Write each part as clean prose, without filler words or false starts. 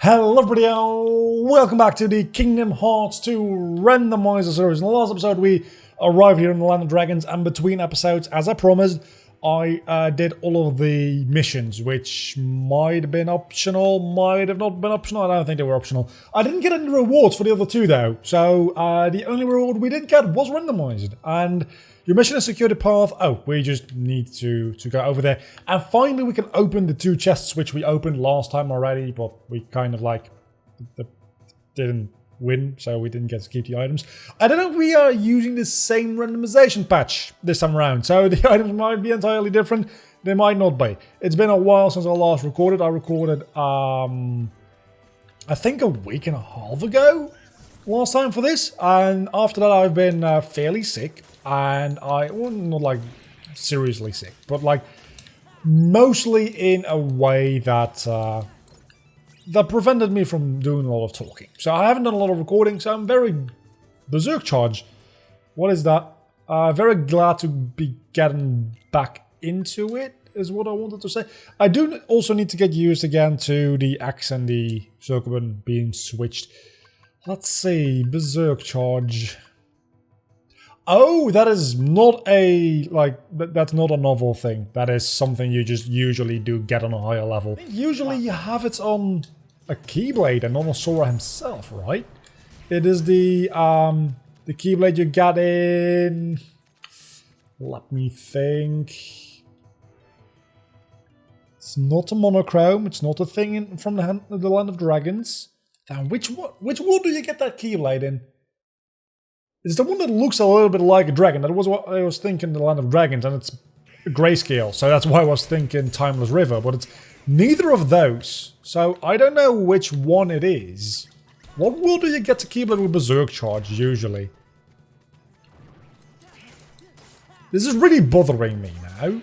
Hello everybody, welcome back to the Kingdom Hearts 2 Randomizer series. In the last episode we arrived here in the Land of Dragons, and between episodes, as I promised, I did all of the missions, which might have been optional, might have not been optional. I don't think they were optional. I didn't get any rewards for the other two though, so the only reward we did get was randomized. And your mission is secure the path. Oh, we just need to go over there. And finally we can open the two chests which we opened last time already, but we kind of like didn't win, so we didn't get to keep the items. I don't know if we are using the same randomization patch this time around, so the items might be entirely different. They might not be. It's been a while since I last recorded. I recorded, I think a week and a half ago last time for this, and after that I've been fairly sick, and well, not like seriously sick, but like mostly in a way that that prevented me from doing a lot of talking. So I haven't done a lot of recording, so I'm very berserk charge. What is that? Very glad to be getting back into it, is what I wanted to say. I do also need to get used again to the axe and the circumvent being switched. Let's see, berserk charge. Oh, that is not a, that's not a novel thing. That is something you just usually do get on a higher level. Usually you have it on a Keyblade and on a Sora himself, right? It is the Keyblade you get in... Let me think... It's not a monochrome, it's not a thing from the Land of Dragons. Damn, which one do you get that Keyblade in? It's the one that looks a little bit like a dragon. That was what I was thinking, the Land of Dragons, and it's grayscale, so that's why I was thinking Timeless River, but it's neither of those. So I don't know which one it is. What world do you get to Keyblade with Berserk Charge, usually? This is really bothering me now.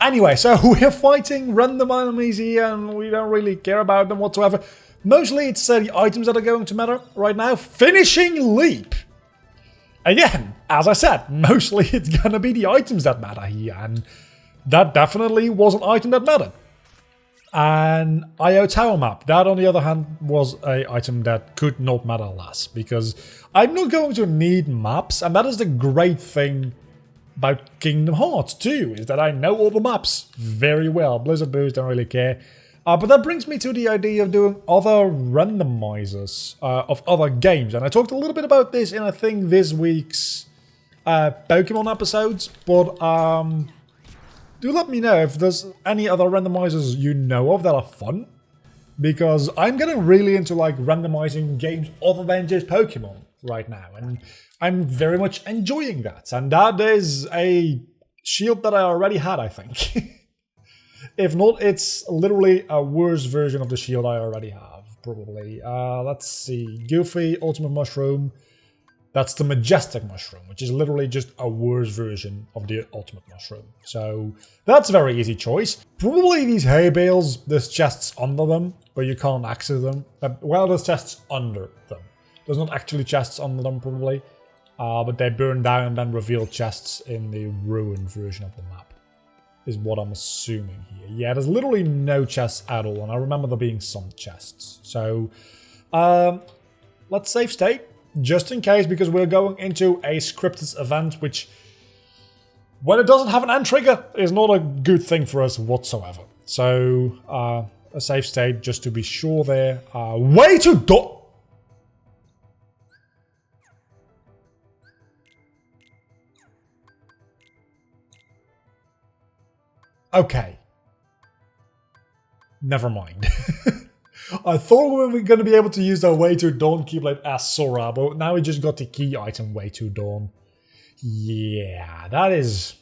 Anyway, so we're fighting random enemies here, and we don't really care about them whatsoever. Mostly it's the items that are going to matter right now. Finishing Leap! Again, as I said, mostly it's gonna be the items that matter here, and that definitely was an item that mattered. And IO Tower Map, that on the other hand was an item that could not matter less, because I'm not going to need maps, and that is the great thing about Kingdom Hearts 2, is that I know all the maps very well. Blizzard Boos don't really care. But that brings me to the idea of doing other randomizers of other games. And I talked a little bit about this in, I think, this week's Pokemon episodes. But do let me know if there's any other randomizers you know of that are fun. Because I'm getting really into like randomizing games other than just Pokemon right now. And I'm very much enjoying that. And that is a shield that I already had, I think. If not, it's literally a worse version of the shield I already have, probably. Let's see. Goofy, Ultimate Mushroom. That's the Majestic Mushroom, which is literally just a worse version of the Ultimate Mushroom. So, that's a very easy choice. Probably these hay bales, there's chests under them, but you can't access them. Well, there's chests under them. There's not actually chests under them, probably. But they burn down and then reveal chests in the ruined version of the map. Is what I'm assuming here. Yeah, there's literally no chests at all, and I remember there being some chests. So, let's save state, just in case, because we're going into a scripted event, which, when it doesn't have an end trigger, is not a good thing for us whatsoever. So, a save state, just to be sure there. Way to do... Okay. Never mind. I thought we were going to be able to use our Way to Dawn Keyblade as Sora, but now we just got the key item Way to Dawn. Yeah, that is...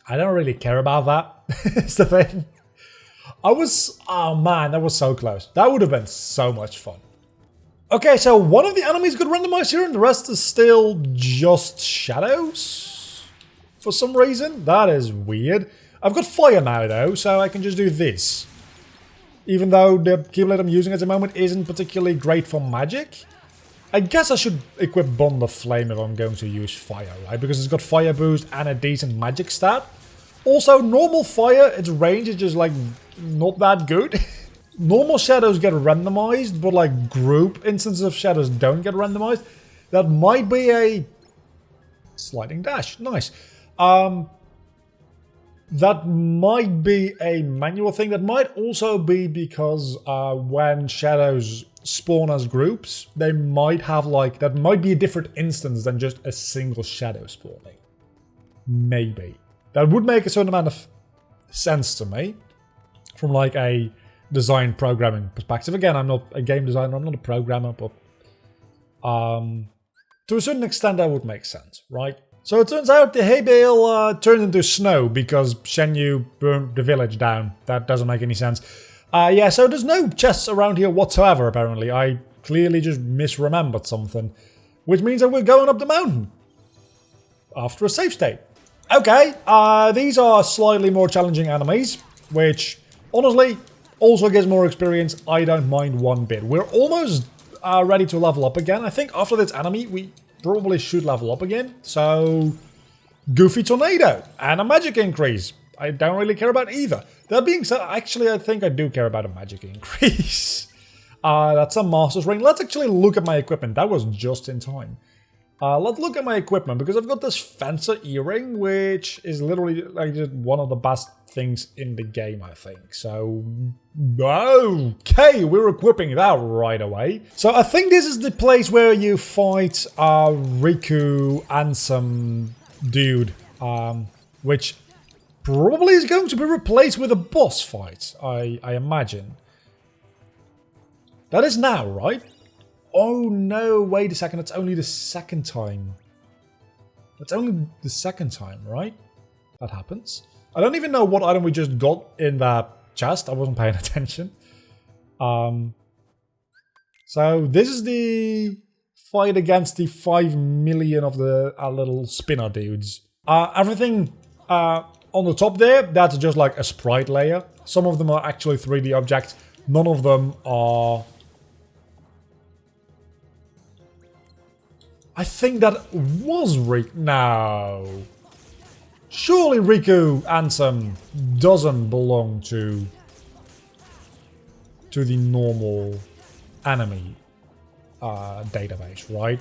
I don't really care about that, is the thing. Oh man, that was so close. That would have been so much fun. Okay, so one of the enemies got randomized here, and the rest is still just shadows? For some reason, that is weird. I've got fire now though, so I can just do this. Even though the Keyblade I'm using at the moment isn't particularly great for magic. I guess I should equip Bond of Flame if I'm going to use fire, right? Because it's got fire boost and a decent magic stat. Also, normal fire, its range is just like not that good. normal shadows get randomized, but like group instances of shadows don't get randomized. That might be a sliding dash. Nice. That might be a manual thing. That might also be because when shadows spawn as groups, they might have like, that might be a different instance than just a single shadow spawning. Maybe. That would make a certain amount of sense to me from like a design programming perspective. Again, I'm not a game designer, I'm not a programmer, but to a certain extent that would make sense, right? So it turns out the hay bale turned into snow because Shenyu burned the village down. That doesn't make any sense. Yeah, so there's no chests around here whatsoever, apparently. I clearly just misremembered something. Which means that we're going up the mountain. After a save state. Okay, these are slightly more challenging enemies, which, honestly, also gives more experience. I don't mind one bit. We're almost ready to level up again. I think after this enemy, we probably should level up again. So, Goofy Tornado and a magic increase. I don't really care about either. That being said, actually, I think I do care about a magic increase. That's a Master's Ring. Let's actually look at my equipment. That was just in time. Let's look at my equipment, because I've got this Fencer earring, which is literally like just one of the best things in the game, I think. So, okay, we're equipping that right away. So I think this is the place where you fight Riku and some dude, which probably is going to be replaced with a boss fight, I imagine. That is now, right? Oh no, wait a second, it's only the second time. That's only the second time, right? That happens. I don't even know what item we just got in that chest, I wasn't paying attention. So this is the fight against the 5 million of the little spinner dudes. Everything on the top there, that's just like a sprite layer. Some of them are actually 3D objects, none of them are... I think that was Riku. No. Surely Riku Ansem doesn't belong to the normal enemy database, right?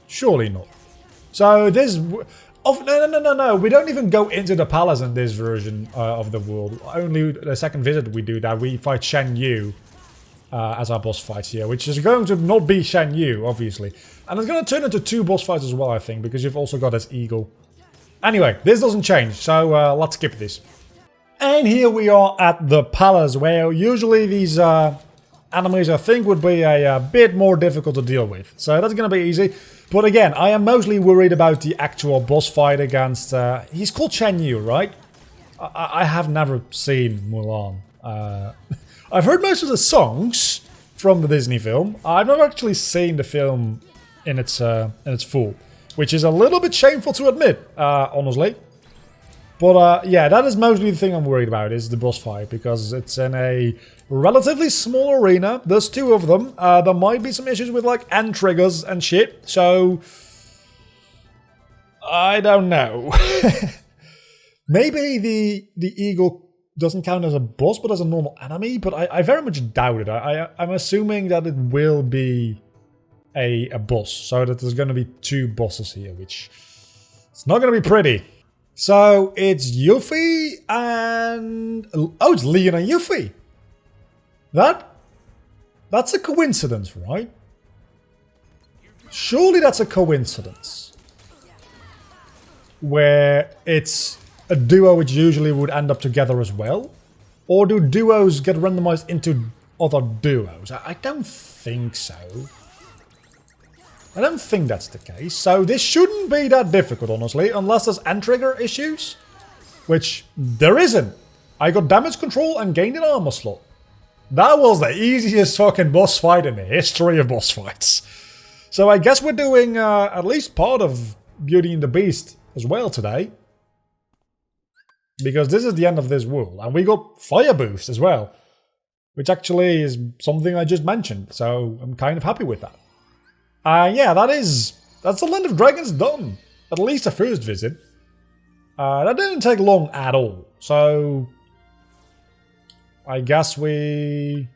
Surely not. So this... no. We don't even go into the palace in this version of the world. Only the second visit we do that. We fight Shen Yu as our boss fight here, which is going to not be Shen Yu, obviously. And it's going to turn into 2 boss fights as well, I think, because you've also got this eagle. Anyway, this doesn't change, so let's skip this. And here we are at the palace, where usually these enemies I think would be a bit more difficult to deal with. So that's going to be easy. But again, I am mostly worried about the actual boss fight against... he's called Shen Yu, right? I have never seen Mulan. I've heard most of the songs from the Disney film. I've never actually seen the film in its full, which is a little bit shameful to admit, honestly. But yeah, that is mostly the thing I'm worried about, is the boss fight, because it's in a relatively small arena. There's 2 of them. There might be some issues with like end triggers and shit, so I don't know. Maybe the eagle doesn't count as a boss, but as a normal enemy, but I very much doubt it. I'm assuming that it will be a boss, so that there's going to be 2 bosses here, which it's not going to be pretty. So it's Yuffie and... oh, it's Leon and Yuffie. That's a coincidence, right? Surely that's a coincidence. Where it's a duo which usually would end up together as well? Or do duos get randomized into other duos? I don't think so. I don't think that's the case. So this shouldn't be that difficult, honestly, unless there's end trigger issues. Which there isn't. I got damage control and gained an armor slot. That was the easiest fucking boss fight in the history of boss fights. So I guess we're doing at least part of Beauty and the Beast as well today. Because this is the end of this world. And we got Fire Boost as well. Which actually is something I just mentioned. So I'm kind of happy with that. Yeah, that's the Land of Dragons done. At least the first visit. That didn't take long at all. So I guess we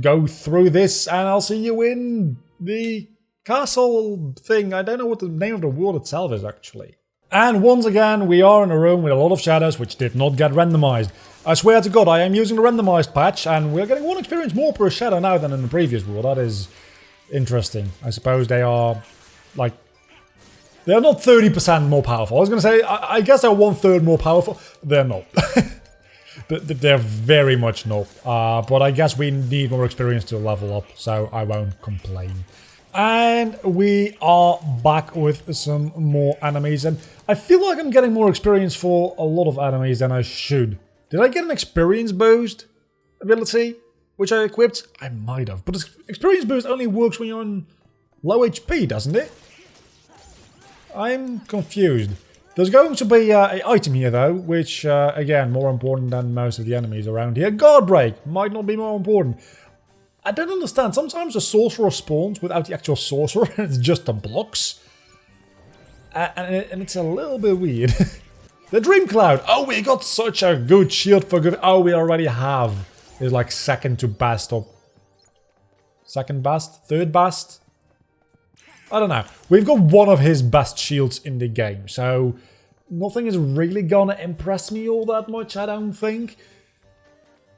go through this, and I'll see you in the castle thing. I don't know what the name of the world itself is, actually. And once again, we are in a room with a lot of shadows, which did not get randomized. I swear to God, I am using the randomized patch, and we're getting 1 experience more per shadow now than in the previous world. That is interesting. I suppose they are, like, they're not 30% more powerful. I was going to say, I guess they're 1/3 more powerful. They're not. They're very much not. But I guess we need more experience to level up, so I won't complain. And we are back with some more enemies, and I feel like I'm getting more experience for a lot of enemies than I should. Did I get an experience boost ability, which I equipped? I might have, but experience boost only works when you're on low HP, doesn't it? I'm confused. There's going to be an item here, though, which, again, more important than most of the enemies around here. Guard break might not be more important. I don't understand. Sometimes the sorcerer spawns without the actual sorcerer, and it's just the blocks. And it's a little bit weird. The Dream Cloud. Oh, we got such a good shield for good. Oh, we already have. It's like second to best or second best, third best. I don't know. We've got one of his best shields in the game, so nothing is really gonna impress me all that much, I don't think.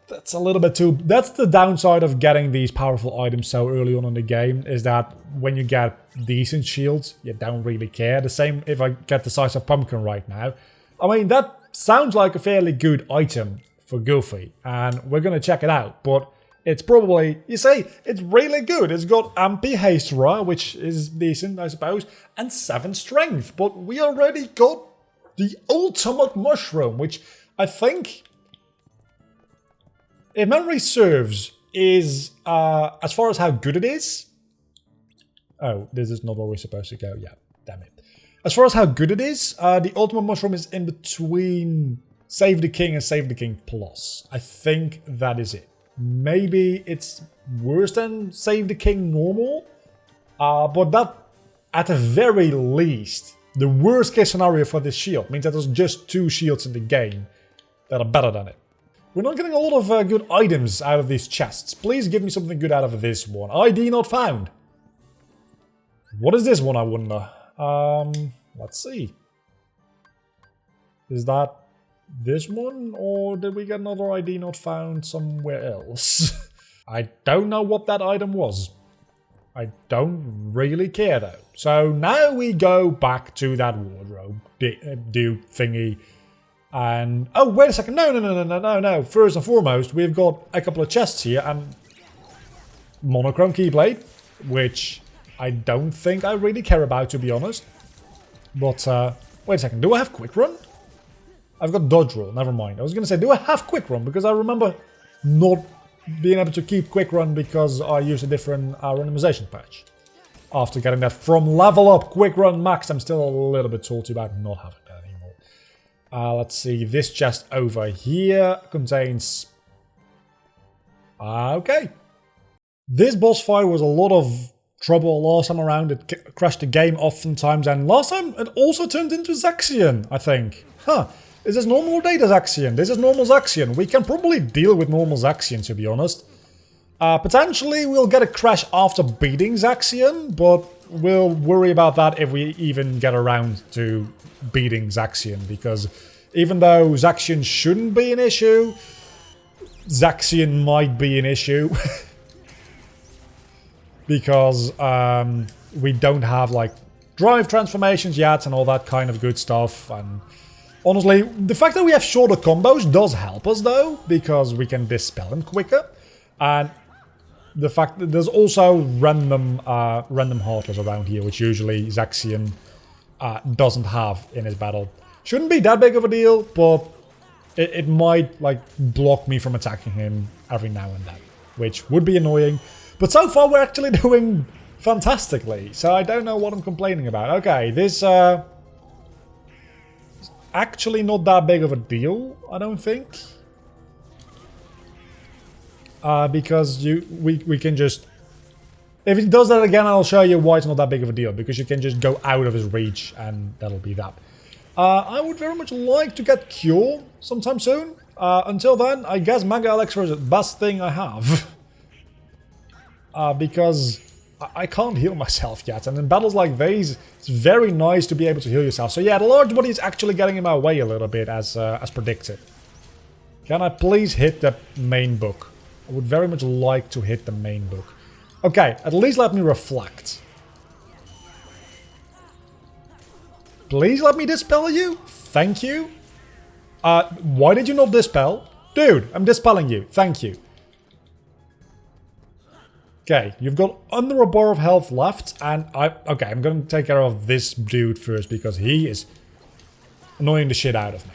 That's a little bit too... That's the downside of getting these powerful items so early on in the game, is that when you get decent shields, you don't really care. The same if I get the size of pumpkin right now. I mean, that sounds like a fairly good item for Goofy, and we're gonna check it out, but it's probably, you see, it's really good. It's got MP Haste Ra, which is decent, I suppose, and 7 Strength. But we already got the Ultimate Mushroom, which I think, if memory serves, is, as far as how good it is... Oh, this is not where we're supposed to go. Yeah, damn it. As far as how good it is, the Ultimate Mushroom is in between Save the King and Save the King Plus. I think that is it. Maybe it's worse than Save the King normal, but that, at the very least, the worst case scenario for this shield means that there's just 2 shields in the game that are better than it. We're not getting a lot of good items out of these chests. Please give me something good out of this one. ID not found. What is this one, I wonder? Let's see. Is that this one, or did we get another ID not found somewhere else? I don't know what that item was. I don't really care though. So now we go back to that wardrobe dude thingy. And oh, wait a second. No. First and foremost, we've got a couple of chests here and monochrome keyblade, which I don't think I really care about, to be honest. But wait a second. Do I have quick run? I've got dodge roll, never mind. I was going to say, do I have quick run? Because I remember not being able to keep quick run because I used a different randomization patch. After getting that from level up quick run max, I'm still a little bit salty about not having that anymore. Let's see, this chest over here contains... Okay. This boss fight was a lot of trouble last time around. It crashed the game oftentimes, and last time it also turned into Zexion, I think. Huh. Is this normal or data Zexion? This is normal Zexion. We can probably deal with normal Zexion, to be honest. Potentially we'll get a crash after beating Zexion, but we'll worry about that if we even get around to beating Zexion, because even though Zexion shouldn't be an issue, Zexion might be an issue. Because we don't have like drive transformations yet and all that kind of good stuff, and honestly, the fact that we have shorter combos does help us though, because we can dispel him quicker. And the fact that there's also random heartless around here, which usually Zexion doesn't have in his battle. Shouldn't be that big of a deal, but it might like block me from attacking him every now and then, which would be annoying. But so far we're actually doing fantastically, so I don't know what I'm complaining about. Okay, this actually not that big of a deal, I don't think. Because we can just... If it does that again, I'll show you why it's not that big of a deal, because you can just go out of his reach and that'll be that. I would very much like to get Cure sometime soon. Until then, I guess Mega Elixir is the best thing I have. because I can't heal myself yet. And in battles like these, it's very nice to be able to heal yourself. So yeah, the large body is actually getting in my way a little bit as predicted. Can I please hit the main book? I would very much like to hit the main book. Okay, at least let me reflect. Please let me dispel you. Thank you. Why did you not dispel? Dude, I'm dispelling you. Thank you. Okay, you've got under a bar of health left, and okay, I'm gonna take care of this dude first because he is annoying the shit out of me.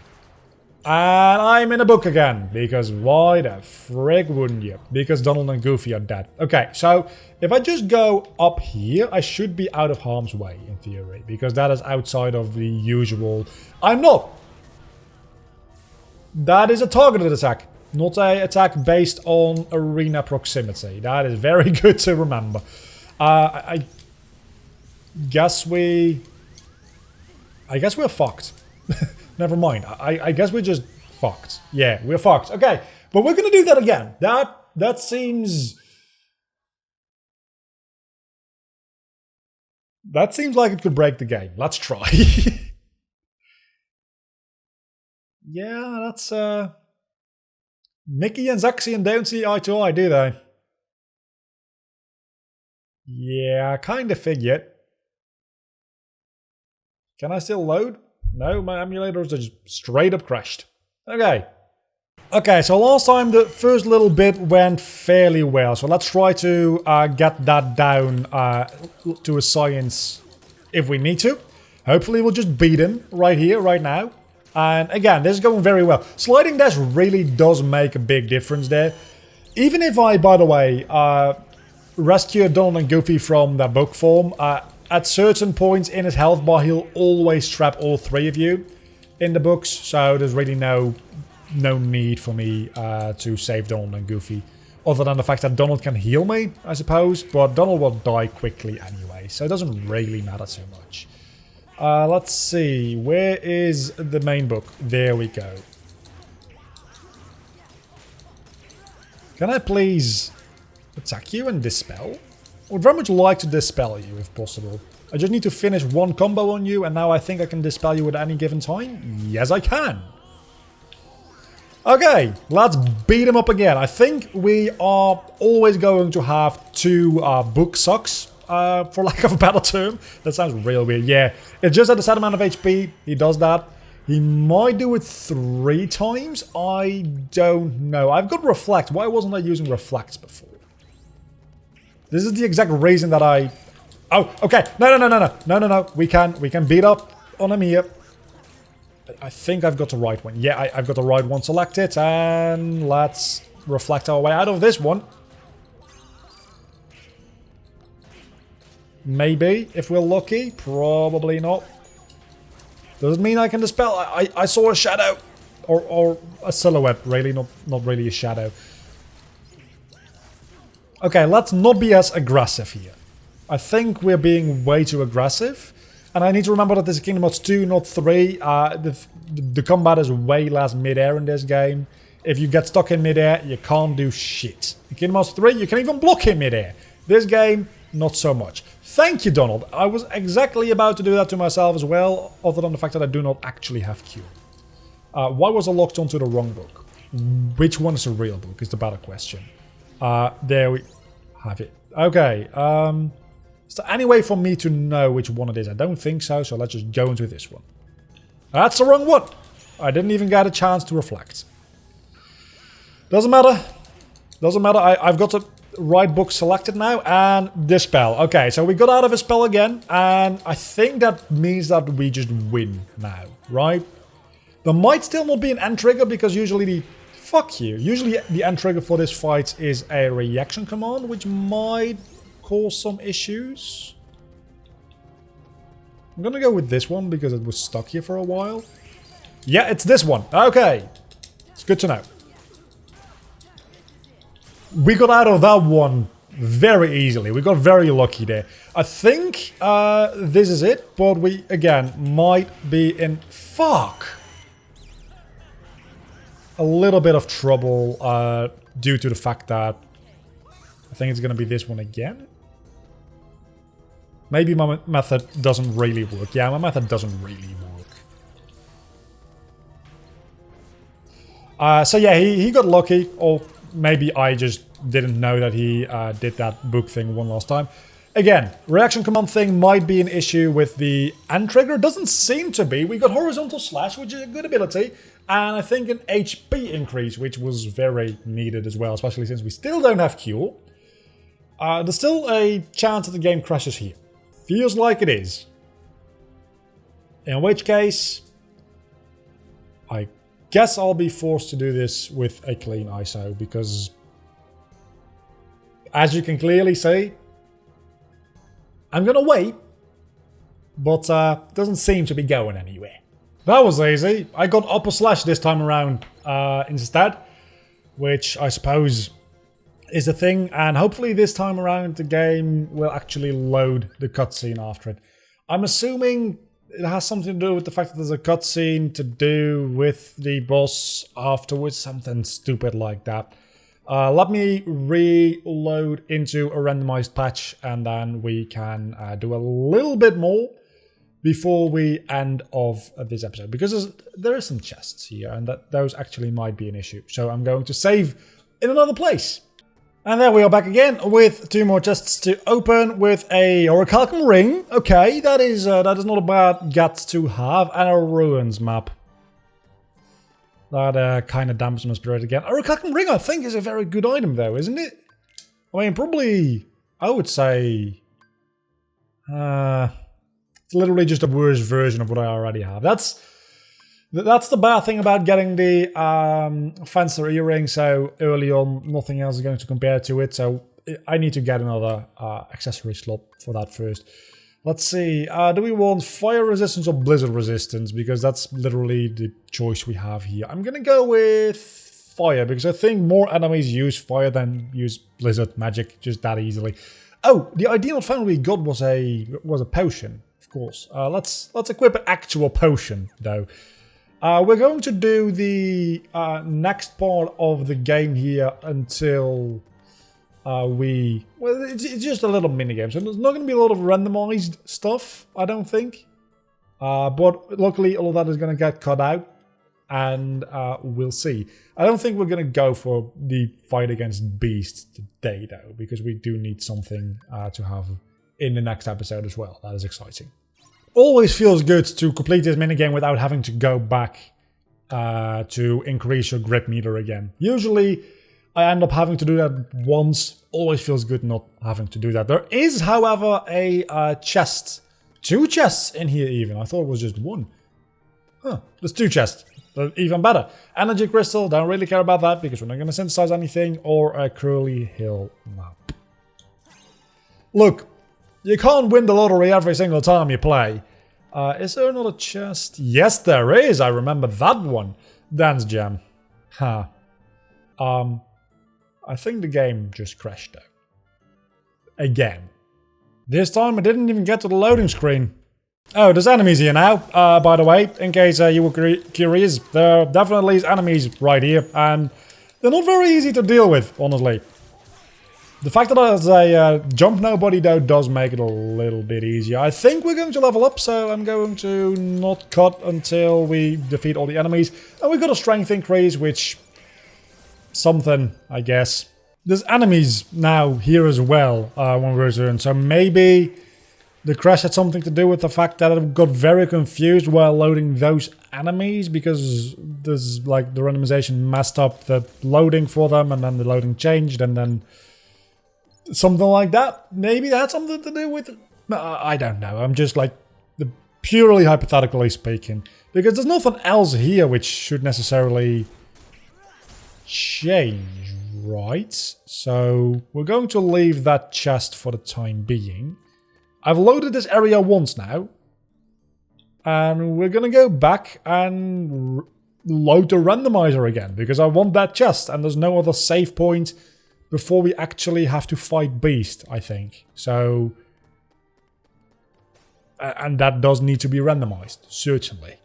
And I'm in a book again, because why the frig wouldn't you? Because Donald and Goofy are dead. Okay, so if I just go up here, I should be out of harm's way, in theory, because that is outside of the usual... I'm not! That is a targeted attack, not an attack based on arena proximity. That is very good to remember. I guess we're fucked. Never mind. I guess we're just fucked. Yeah, we're fucked. Okay, but we're gonna do that again. That seems... That seems like it could break the game. Let's try. Yeah, that's Mickey and Zexion don't see eye to eye, do they? Yeah, I kinda figured. Can I still load? No, my emulators are just straight up crashed. Okay. Okay, so last time the first little bit went fairly well, so let's try to get that down to a science if we need to. Hopefully we'll just beat him right here, right now. And again, this is going very well. Sliding dash really does make a big difference there. Even if I, by the way, rescue Donald and Goofy from their book form, at certain points in his health bar, he'll always trap all three of you in the books. So there's really no need for me to save Donald and Goofy. Other than the fact that Donald can heal me, I suppose. But Donald will die quickly anyway, so it doesn't really matter too much. Let's see, where is the main book? There we go. Can I please attack you and dispel? I would very much like to dispel you if possible. I just need to finish one combo on you and now I think I can dispel you at any given time? Yes, I can. Okay, let's beat him up again. I think we are always going to have two book sucks. For lack of a better term. That sounds real weird. Yeah, it's just at a set amount of HP. He does that. He might do it 3 times. I don't know. I've got Reflect. Why wasn't I using Reflects before? This is the exact reason that I... Oh, okay. No. We can beat up on him here. I think I've got the right one. Yeah, I've got the right one selected. And let's reflect our way out of this one. Maybe, if we're lucky. Probably not. Doesn't mean I can dispel. I saw a shadow. Or a silhouette, really. Not really a shadow. Okay, let's not be as aggressive here. I think we're being way too aggressive. And I need to remember that this is Kingdom Hearts 2, not 3. The combat is way less mid-air in this game. If you get stuck in mid-air, you can't do shit. In Kingdom Hearts 3, you can even block in mid-air. This game... not so much. Thank you, Donald. I was exactly about to do that to myself as well, other than the fact that I do not actually have Q. Why was I locked onto the wrong book? Which one is the real book is the better question. There we have it. Okay. Is there any way for me to know which one it is? I don't think so, so let's just go into this one. That's the wrong one. I didn't even get a chance to reflect. Doesn't matter. Doesn't matter. I've got the right book selected now, and dispel. Okay, so we got out of a spell again, and I think that means that we just win now, right? There might still not be an end trigger, because usually the... Fuck you. Usually the end trigger for this fight is a reaction command, which might cause some issues. I'm gonna go with this one, because it was stuck here for a while. Yeah, it's this one. Okay. It's good to know. We got out of that one very easily. We got very lucky there. I think this is it, but we, again, might be in... Fuck! A little bit of trouble due to the fact that I think it's going to be this one again. Maybe my method doesn't really work. Yeah, my method doesn't really work. So yeah, he got lucky, or maybe I just didn't know that he did that book thing one last time. Again, reaction command thing might be an issue with the end trigger. Doesn't seem to be. We got horizontal slash, which is a good ability, and I think an HP increase, which was very needed as well, especially since we still don't have cure. There's still a chance that the game crashes here. Feels like it is. In which case, I guess I'll be forced to do this with a clean ISO, because as you can clearly see, I'm gonna wait, but doesn't seem to be going anywhere. That was easy. I got upper slash this time around instead, which I suppose is the thing, and hopefully this time around the game will actually load the cutscene after it. I'm assuming it has something to do with the fact that there's a cutscene to do with the boss afterwards, something stupid like that. Let me reload into a randomized patch, and then we can do a little bit more before we end off this episode, because there are some chests here, and those actually might be an issue. So I'm going to save in another place. And there we are back again with 2 more chests to open with a orichalcum ring. Okay, that is not a bad gut to have, and a ruins map. That kind of damps my spirit again. Orichalcum ring, I think, is a very good item, though, isn't it? I mean, probably, I would say, it's literally just a worse version of what I already have. That's the bad thing about getting the Fencer earring so early on. Nothing else is going to compare to it, so I need to get another accessory slot for that first. Let's see, do we want fire resistance or blizzard resistance? Because that's literally the choice we have here. I'm gonna go with fire, because I think more enemies use fire than use blizzard magic just that easily. Oh, the ideal found we got was a potion, of course. Let's equip an actual potion, though. We're going to do the next part of the game here until it's just a little minigame, so there's not going to be a lot of randomized stuff, I don't think. But luckily all of that is going to get cut out, and we'll see. I don't think we're going to go for the fight against beasts today, though, because we do need something to have in the next episode as well. That is exciting. Always feels good to complete this minigame without having to go back to increase your grip meter again. Usually I end up having to do that once. Always feels good not having to do that. There is, however, a chest. 2 chests in here even. I thought it was just 1. Huh, there's 2 chests. Even better. Energy crystal, don't really care about that because we're not going to synthesize anything, or a Curly Hill map. Look, you can't win the lottery every single time you play. Is there another chest? Yes, there is. I remember that one. Dance Jam. Huh. I think the game just crashed though. Again. This time I didn't even get to the loading screen. Oh, there's enemies here now, by the way, in case you were curious. There definitely is enemies right here, and they're not very easy to deal with, honestly. The fact that there's a jump nobody, though, does make it a little bit easier. I think we're going to level up, so I'm going to not cut until we defeat all the enemies. And we've got a strength increase, which... something, I guess. There's enemies now here as well when we return, so maybe the crash had something to do with the fact that I got very confused while loading those enemies, because there's like the randomization messed up the loading for them, and then the loading changed, and then something like that. Maybe that had something to do with it. I don't know. I'm just like purely hypothetically speaking, because there's nothing else here which should necessarily change, right? So we're going to leave that chest for the time being. I've loaded this area once now, and we're gonna go back and load the randomizer again, because I want that chest, and there's no other save point before we actually have to fight Beast, I think. So, and that does need to be randomized, certainly.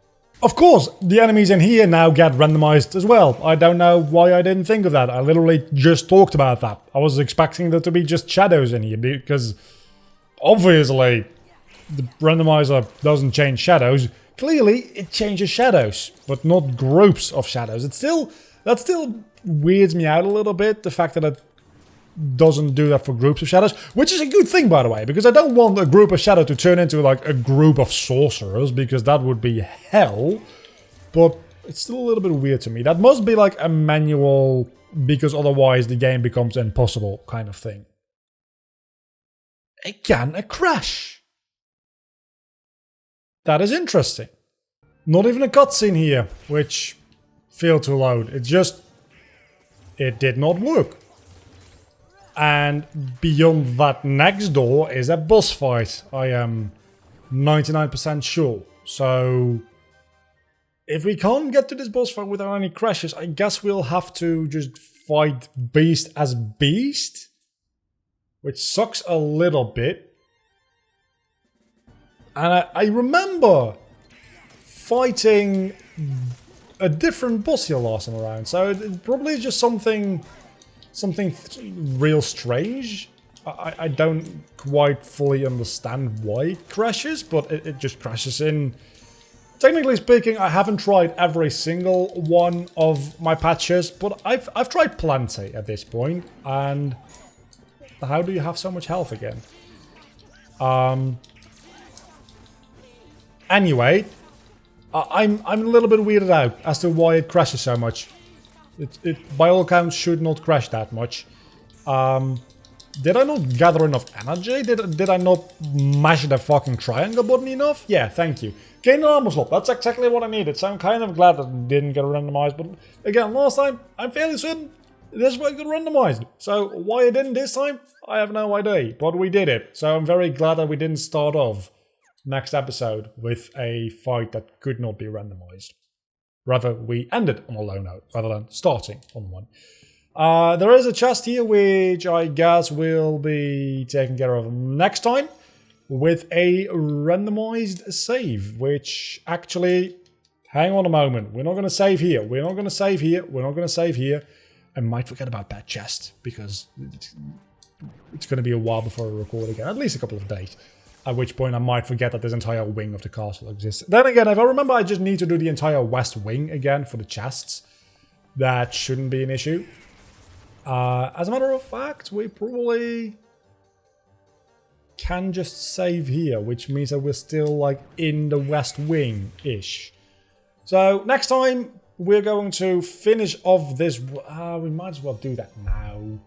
Of course, the enemies in here now get randomized as well. I don't know why I didn't think of that. I literally just talked about that. I was expecting there to be just shadows in here because obviously the randomizer doesn't change shadows. Clearly, it changes shadows, but not groups of shadows. That still weirds me out a little bit, the fact that it doesn't do that for groups of shadows, which is a good thing, by the way, because I don't want a group of shadow to turn into like a group of sorcerers, because that would be hell. But it's still a little bit weird to me. That must be like a manual, because otherwise the game becomes impossible kind of thing. Again, a crash. That is interesting. Not even a cutscene here, which failed to load. It did not work. And beyond that next door is a boss fight, I am 99% sure. So if we can't get to this boss fight without any crashes, I guess we'll have to just fight beast as beast, which sucks a little bit. And I remember fighting a different boss here last time around, so it probably is just something real strange. I don't quite fully understand why it crashes, but it just crashes in. Technically speaking, I haven't tried every single one of my patches, but I've tried plenty at this point. And how do you have so much health again? Anyway, I'm a little bit weirded out as to why it crashes so much. It by all accounts should not crash that much. Did I not gather enough energy? Did I not mash the fucking triangle button enough? Yeah, thank you. Gain an armor slot. That's exactly what I needed. So I'm kind of glad that it didn't get randomized. But again, last time, I'm fairly certain this one got randomized. So why it didn't this time, I have no idea. But we did it. So I'm very glad that we didn't start off next episode with a fight that could not be randomized. Rather, we ended on a low note rather than starting on one. There is a chest here which I guess will be taken care of next time with a randomized save, which actually, hang on a moment, we're not going to save here, we're not going to save here, we're not going to save here. I might forget about that chest because it's going to be a while before I record again, at least a couple of days. At which point I might forget that this entire wing of the castle exists. Then again, if I remember, I just need to do the entire west wing again for the chests. That shouldn't be an issue. As a matter of fact, we probably can just save here, which means that we're still like in the west wing-ish. So next time we're going to finish off this. We might as well do that now.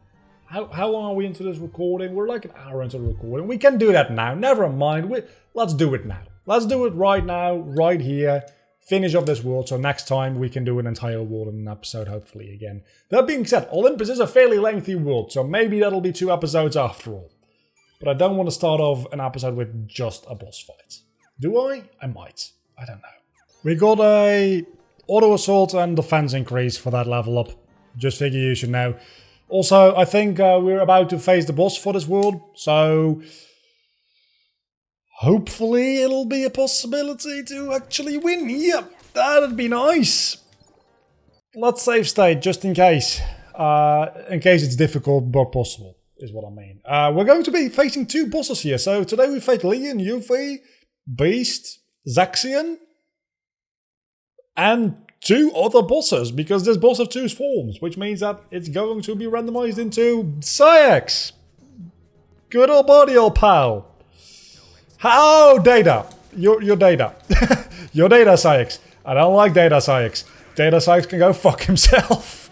How long are we into this recording? We're like an hour into the recording. We can do that now. Never mind. Let's do it now. Let's do it right now, right here. Finish off this world, so next time we can do an entire world in an episode, hopefully, again. That being said, Olympus is a fairly lengthy world, so maybe that'll be 2 episodes after all. But I don't want to start off an episode with just a boss fight. Do I? I might. I don't know. We got a auto assault and defense increase for that level up. Just figure you should know. Also, I think we're about to face the boss for this world, so hopefully it'll be a possibility to actually win. Yep, that'd be nice. Let's save state just in case. In case it's difficult but possible, is what I mean. We're going to be facing 2 bosses here. So today we fight Leon, Yuffie, Beast, Zexion, and 2 other bosses, because this boss of 2 forms, which means that it's going to be randomized into Sayax. Good old buddy, old pal. How Data? Your Data. Your Data, Sayax. I don't like Data, Sayax. Data, Sayax can go fuck himself.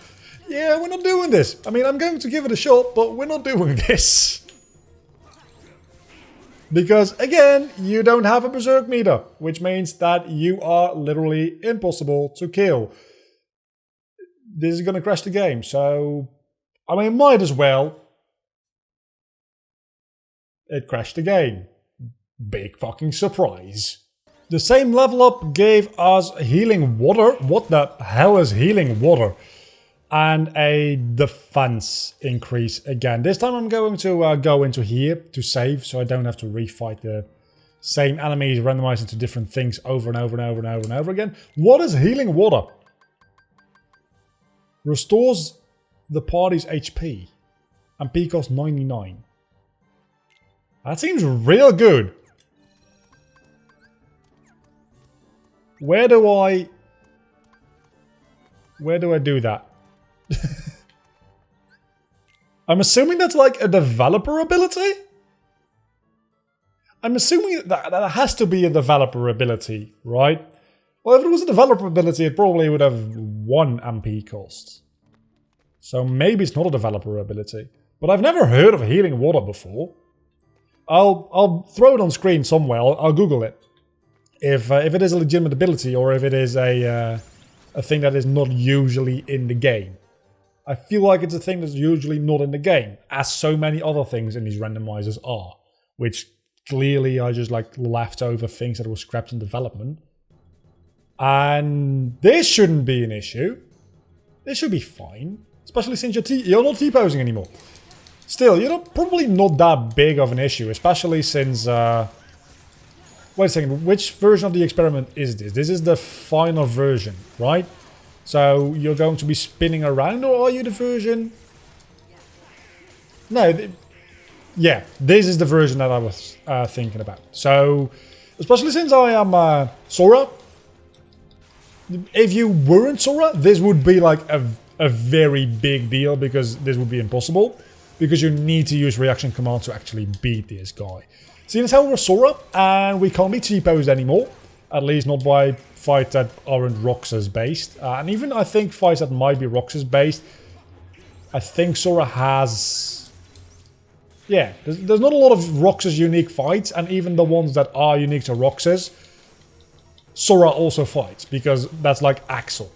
Yeah, we're not doing this. I mean, I'm going to give it a shot, but we're not doing this. Because, again, you don't have a berserk meter, which means that you are literally impossible to kill. This is going to crash the game, so I mean, might as well. It crashed the game. Big fucking surprise. The same level up gave us healing water. What the hell is healing water? And a defense increase again. This time I'm going to go into here to save, so I don't have to refight the same enemies randomized into different things over and over and over and over and over again. What is healing water? Restores the party's HP. And P costs 99. That seems real good. Where do I do that? I'm assuming that's like a developer ability? I'm assuming that has to be a developer ability, right? Well, if it was a developer ability, it probably would have 1 MP cost. So maybe it's not a developer ability. But I've never heard of healing water before. I'll throw it on screen somewhere. I'll Google it. If it is a legitimate ability or if it is a thing that is not usually in the game. I feel like it's a thing that's usually not in the game, as so many other things in these randomizers are, which clearly are just like leftover things that were scrapped in development. And this shouldn't be an issue. This should be fine, especially since you're not T-posing anymore. Still, you're probably not that big of an issue, especially since... wait a second, which version of the experiment is this? This is the final version, right? So you're going to be spinning around, or are you the version? No, yeah, this is the version that I was thinking about. So, especially since I am Sora, if you weren't Sora, this would be like a very big deal because this would be impossible. Because you need to use reaction command to actually beat this guy. Seeing as how we're Sora, and we can't be T-posed anymore. At least not by fights that aren't Roxas based. And even I think fights that might be Roxas based. I think Sora has... Yeah, there's not a lot of Roxas unique fights. And even the ones that are unique to Roxas, Sora also fights. Because that's like Axel.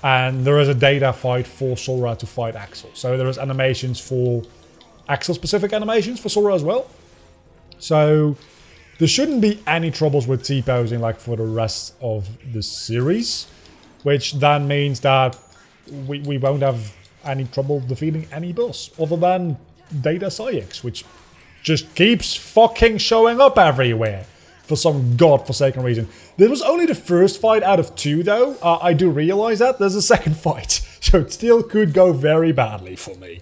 And there is a data fight for Sora to fight Axel. So there is animations for Axel-specific animations for Sora as well. So there shouldn't be any troubles with T-posing like for the rest of the series. Which then means that we won't have any trouble defeating any boss. Other than Data Psyx, which just keeps fucking showing up everywhere. For some godforsaken reason. This was only the first fight out of 2 though. I do realize that. There's a second fight. So it still could go very badly for me.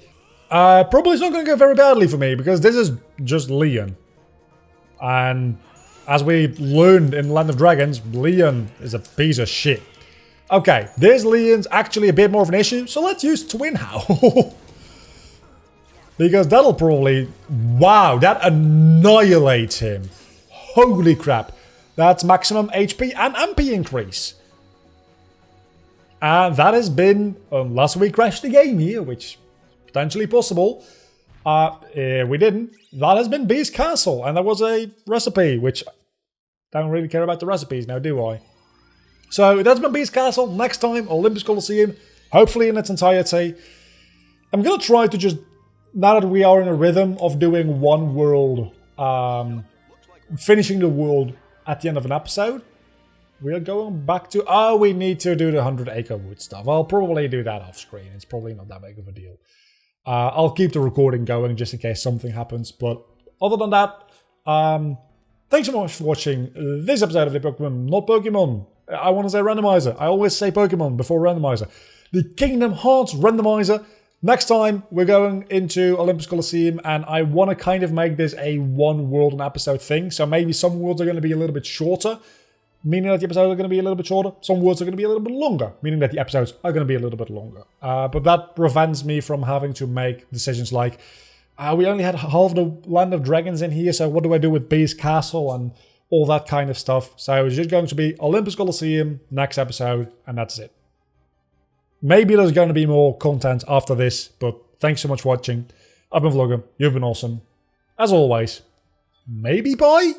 Probably it's not going to go very badly for me. Because this is just Leon. And as we learned in Land of Dragons, Leon is a piece of shit. Okay, this Leon's actually a bit more of an issue. So let's use Twin Howl. Because that'll probably... Wow, that annihilates him. Holy crap. That's maximum HP and MP increase. And that has been, unless we crashed the game here, which is potentially possible. We didn't. That has been Beast Castle. And there was a recipe, which I don't really care about the recipes now, do I? So that's been Beast Castle. Next time, Olympus Coliseum. Hopefully in its entirety. I'm going to try to just, now that we are in a rhythm of doing one world... finishing the world at the end of an episode. We are going back to... Oh, we need to do the 100 Acre Wood stuff. I'll probably do that off screen. It's probably not that big of a deal. I'll keep the recording going just in case something happens. But other than that, thanks so much for watching this episode of the Pokemon, not Pokemon. I want to say randomizer. I always say Pokemon before randomizer. The Kingdom Hearts randomizer. Next time, we're going into Olympus Coliseum, and I want to kind of make this a one world an episode thing. So maybe some worlds are going to be a little bit shorter, meaning that the episodes are going to be a little bit shorter. Some worlds are going to be a little bit longer, meaning that the episodes are going to be a little bit longer. But that prevents me from having to make decisions like, we only had half the Land of Dragons in here, so what do I do with Beast Castle and all that kind of stuff. So it's just going to be Olympus Coliseum next episode, and that's it. Maybe there's going to be more content after this, but thanks so much for watching. I've been Vlogger, you've been awesome. As always, maybe bye?